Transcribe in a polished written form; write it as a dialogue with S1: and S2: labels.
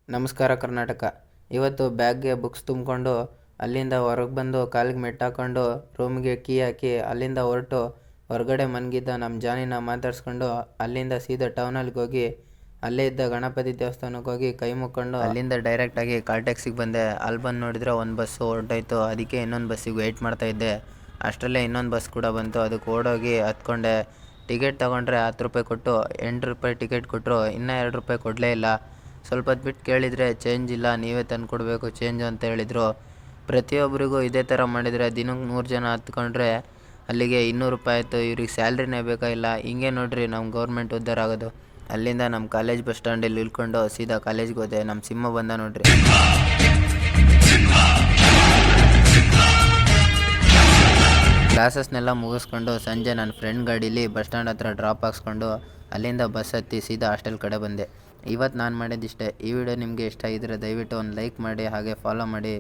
S1: ನಮಸ್ಕಾರ ಕರ್ನಾಟಕ. ಇವತ್ತು ಬ್ಯಾಗ್ಗೆ ಬುಕ್ಸ್ ತುಂಬಿಕೊಂಡು ಅಲ್ಲಿಂದ ಹೊರಗೆ ಬಂದು ಕಾಲಿಗೆ ಮೆಟ್ಟಾಕೊಂಡು ರೂಮ್ಗೆ ಕೀ ಹಾಕಿ ಅಲ್ಲಿಂದ ಹೊರಟು ಹೊರಗಡೆ ಮನ್ಗಿದ್ದ ನಮ್ಮ ಜಾನಿನ ಮಾತಾಡ್ಸ್ಕೊಂಡು ಅಲ್ಲಿಂದ ಸೀದಾ ಟೌನಲ್ಲಿ ಹೋಗಿ ಅಲ್ಲೇ ಇದ್ದ ಗಣಪತಿ ದೇವಸ್ಥಾನಕ್ಕೆ ಹೋಗಿ ಕೈ ಮುಕ್ಕೊಂಡು ಅಲ್ಲಿಂದ ಡೈರೆಕ್ಟಾಗಿ ಕಾಲ್ ಟ್ಯಾಕ್ಸಿಗೆ ಬಂದೆ. ಅಲ್ಲಿ ಬಂದು ನೋಡಿದರೆ ಒಂದು ಬಸ್ಸು ಹೊರಟೋಯ್ತು. ಅದಕ್ಕೆ ಇನ್ನೊಂದು ಬಸ್ಸಿಗೆ ವೆಯ್ಟ್ ಮಾಡ್ತಾಯಿದ್ದೆ. ಅಷ್ಟರಲ್ಲೇ ಇನ್ನೊಂದು ಬಸ್ ಕೂಡ ಬಂತು. ಅದಕ್ಕೆ ಓಡೋಗಿ ಹತ್ಕೊಂಡೆ. ಟಿಕೆಟ್ ತೊಗೊಂಡ್ರೆ 10 ರೂಪಾಯಿ ಕೊಟ್ಟು 8 ರೂಪಾಯಿ ಟಿಕೆಟ್ ಕೊಟ್ಟರು. ಇನ್ನೂ 2 ರೂಪಾಯಿ ಕೊಡಲೇ ಇಲ್ಲ. ಸ್ವಲ್ಪ ಹೊತ್ತು ಬಿಟ್ಟು ಕೇಳಿದರೆ ಚೇಂಜ್ ಇಲ್ಲ, ನೀವೇ ತಂದು ಕೊಡಬೇಕು ಚೇಂಜು ಅಂತ ಹೇಳಿದರು. ಪ್ರತಿಯೊಬ್ಬರಿಗೂ ಇದೇ ಥರ ಮಾಡಿದರೆ ದಿನಕ್ಕೆ 100 ಜನ ಹತ್ಕೊಂಡ್ರೆ ಅಲ್ಲಿಗೆ 200 ರೂಪಾಯಿ ಆಯಿತು. ಇವ್ರಿಗೆ ಸ್ಯಾಲ್ರಿನೇ ಬೇಕಾಗಿಲ್ಲ. ಹಿಂಗೆ ನೋಡ್ರಿ ನಮ್ಮ ಗೌರ್ಮೆಂಟ್ ಉದ್ಧಾರ ಆಗೋದು. ಅಲ್ಲಿಂದ ನಮ್ಮ ಕಾಲೇಜ್ ಬಸ್ ಸ್ಟ್ಯಾಂಡಲ್ಲಿ ಇಳ್ಕೊಂಡು ಸೀದಾ ಕಾಲೇಜ್ಗೆ ಹೋದೆ. ನಮ್ಮ ಸಿಂಹ ಬಂದ ನೋಡ್ರಿ. ಕ್ಲಾಸಸ್ನೆಲ್ಲ ಮುಗಿಸ್ಕೊಂಡು ಸಂಜೆ ನನ್ನ ಫ್ರೆಂಡ್ ಗಾಡೀಲಿ ಬಸ್ ಸ್ಟ್ಯಾಂಡ್ ಹತ್ರ ಡ್ರಾಪ್ ಹಾಕ್ಸ್ಕೊಂಡು ಅಲ್ಲಿಂದ ಬಸ್ ಹತ್ತಿ ಸೀದಾ ಹಾಸ್ಟೆಲ್ ಕಡೆ ಬಂದೆ. ಇವತ್ತು ನಾನು ಮಾಡಿದ್ದಿಷ್ಟೇ. ಈ ವಿಡಿಯೋ ನಿಮಗೆ ಇಷ್ಟ ಆಗಿದ್ರೆ ದಯವಿಟ್ಟು ಒಂದು ಲೈಕ್ ಮಾಡಿ, ಹಾಗೆ ಫಾಲೋ ಮಾಡಿ.